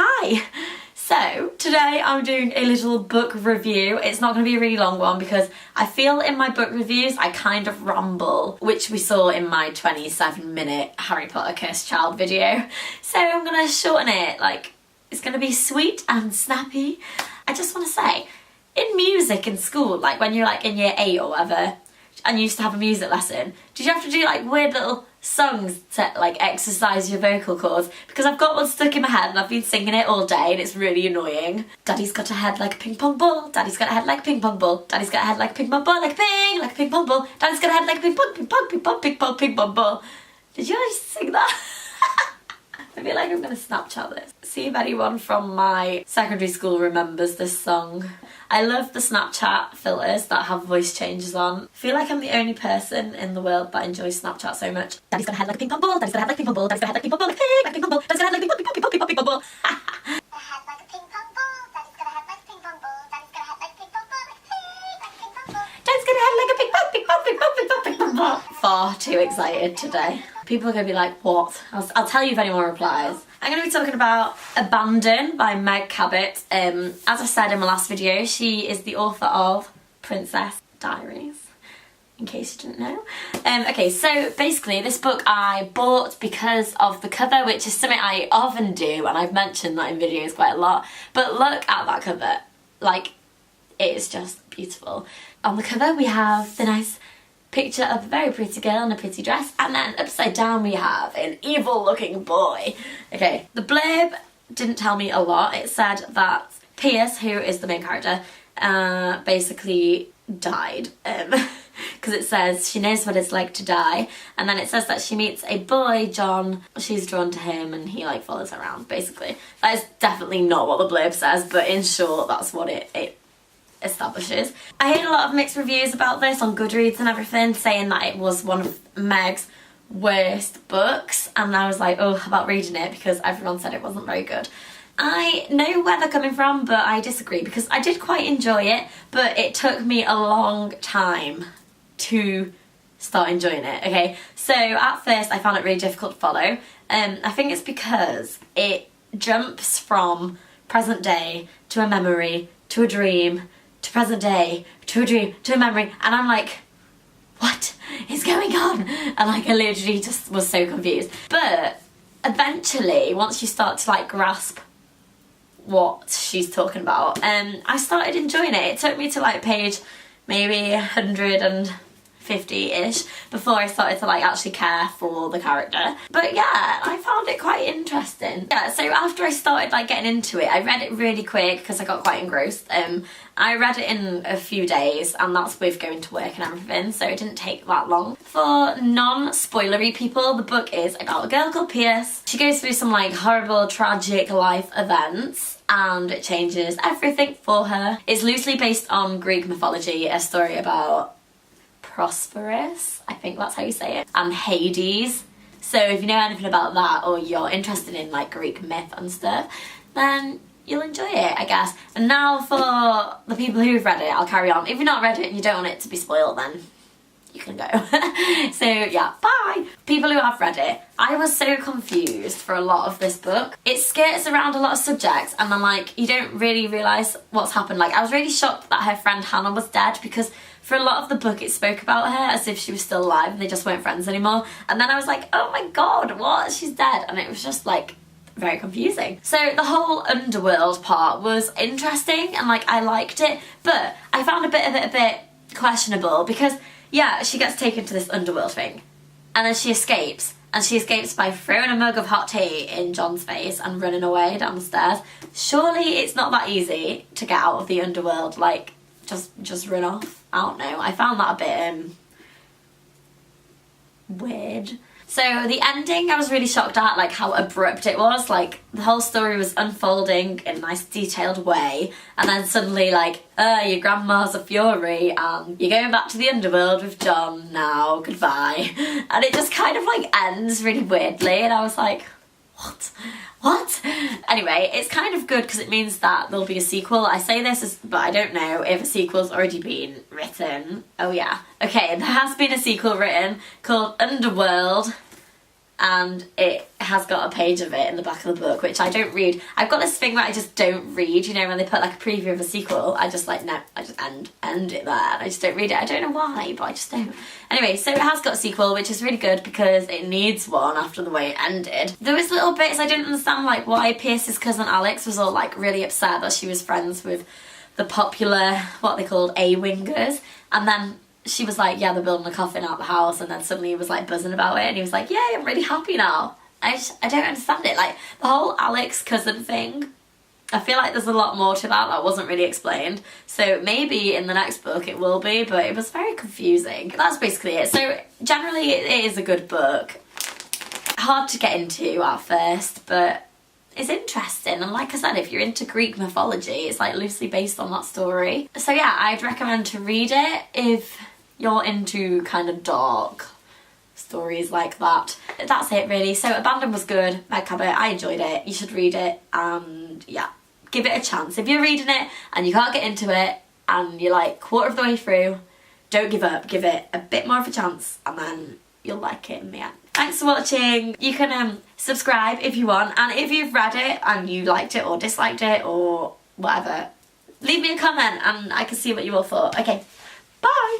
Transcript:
Hi! So, today I'm doing a little book review. It's not going to be a really long one because I feel in my book reviews I kind of ramble, which we saw in my 27-minute Harry Potter Cursed Child video. So I'm going to shorten it, it's going to be sweet and snappy. I just want to say, in music in school, when you're in year 8 or whatever, and you used to have a music lesson, did you have to do weird little songs to exercise your vocal cords? Because I've got one stuck in my head and I've been singing it all day and it's really annoying. Daddy's got a head like a ping pong ball. Daddy's got a head like a ping pong ball. Daddy's got a head like a ping pong ball, like a ping pong ball. Daddy's got a head like a ping pong, ping pong, ping pong, ping pong, ping pong ball. Did you guys sing that? I feel like I'm gonna Snapchat this. See if anyone from my secondary school remembers this song. I love the Snapchat filters that have voice changes on. I feel like I'm the only person in the world that enjoys Snapchat so much. Daddy's got a head like a ping pong ball. Daddy's got a head like a ping pong ball. Daddy's got a head like a ping pong ball. Like a ping pong ball. Daddy's got a head like a ping pong, ping pong, ping pong, ping pong ball. Far too excited today. People are going to be like, what? I'll tell you if anyone replies. I'm going to be talking about Abandon by Meg Cabot. As I said in my last video, she is the author of Princess Diaries, in case you didn't know. Okay, so basically this book I bought because of the cover, which is something I often do, and I've mentioned that in videos quite a lot. But look at that cover. It is just beautiful. On the cover we have the nice picture of a very pretty girl in a pretty dress, and then upside down we have an evil looking boy. Okay, the blurb didn't tell me a lot. It said that Pierce, who is the main character, basically died. Because it says she knows what it's like to die, and then it says that she meets a boy, John, she's drawn to him and he follows her around, basically. That is definitely not what the blurb says, but in short that's what it establishes. I heard a lot of mixed reviews about this on Goodreads and everything, saying that it was one of Meg's worst books, and I was like, oh, about reading it because everyone said it wasn't very good. I know where they're coming from, but I disagree because I did quite enjoy it, but it took me a long time to start enjoying it, okay? So at first I found it really difficult to follow. I think it's because it jumps from present day to a memory to a dream to present day, to a dream, to a memory, and I'm like, what is going on? And I literally just was so confused. But eventually, once you start to grasp what she's talking about, I started enjoying it. It took me to page maybe 150-ish before I started to actually care for the character. But yeah, I found it quite interesting. Yeah, so after I started getting into it, I read it really quick because I got quite engrossed. I read it in a few days, and that's with going to work and everything, so it didn't take that long. For non-spoilery people, the book is about a girl called Pierce. She goes through some horrible, tragic life events, and it changes everything for her. It's loosely based on Greek mythology, a story about Prosperous, I think that's how you say it, and Hades. So if you know anything about that, or you're interested in Greek myth and stuff, then you'll enjoy it, I guess. And now for the people who've read it, I'll carry on. If you've not read it and you don't want it to be spoiled, then you can go. So yeah, bye! People who have read it, I was so confused for a lot of this book. It skirts around a lot of subjects, and then you don't really realise what's happened. I was really shocked that her friend Hannah was dead, because for a lot of the book it spoke about her as if she was still alive and they just weren't friends anymore. And then I was like, oh my god, what? She's dead. And it was just very confusing. So the whole underworld part was interesting, and I liked it, but I found a bit of it a bit questionable, because yeah, she gets taken to this underworld thing, and then she escapes, and she escapes by throwing a mug of hot tea in John's face and running away down the stairs. Surely it's not that easy to get out of the underworld, just run off. I don't know, I found that a bit weird. So the ending I was really shocked at, how abrupt it was. The whole story was unfolding in a nice detailed way, and then suddenly your grandma's a fury and you're going back to the underworld with John now, goodbye. And it just kind of ends really weirdly, and I was like, what? Anyway, it's kind of good because it means that there'll be a sequel. I say this, but I don't know if a sequel's already been written. Oh yeah. Okay, there has been a sequel written called Underworld, and it has got a page of it in the back of the book, which I don't read. I've got this thing that I just don't read, you know, when they put like a preview of a sequel, I just like, no, I just end it there, and I just don't read it. I don't know why, but I just don't. Anyway, so it has got a sequel, which is really good because it needs one after the way it ended. There was little bits I didn't understand, like why Pierce's cousin Alex was all like really upset that she was friends with the popular, what they called A-wingers, and then she was like, yeah, they're building a coffin out the house, and then suddenly he was like buzzing about it, and he was like, yeah, I'm really happy now. I don't understand it. Like, the whole Alex cousin thing, I feel like there's a lot more to that wasn't really explained. So maybe in the next book it will be, but it was very confusing. That's basically it. So generally it is a good book. Hard to get into at first, but it's interesting, and like I said, if you're into Greek mythology, it's like loosely based on that story. So yeah, I'd recommend to read it if you're into kind of dark stories like that. That's it really. So Abandon was good, Meg Cabot, I enjoyed it, you should read it, and yeah, give it a chance. If you're reading it and you can't get into it and you're like quarter of the way through, don't give up, give it a bit more of a chance, and then you'll like it in the end. Thanks for watching. You can subscribe if you want, and if you've read it and you liked it or disliked it or whatever, leave me a comment and I can see what you all thought. Okay, bye!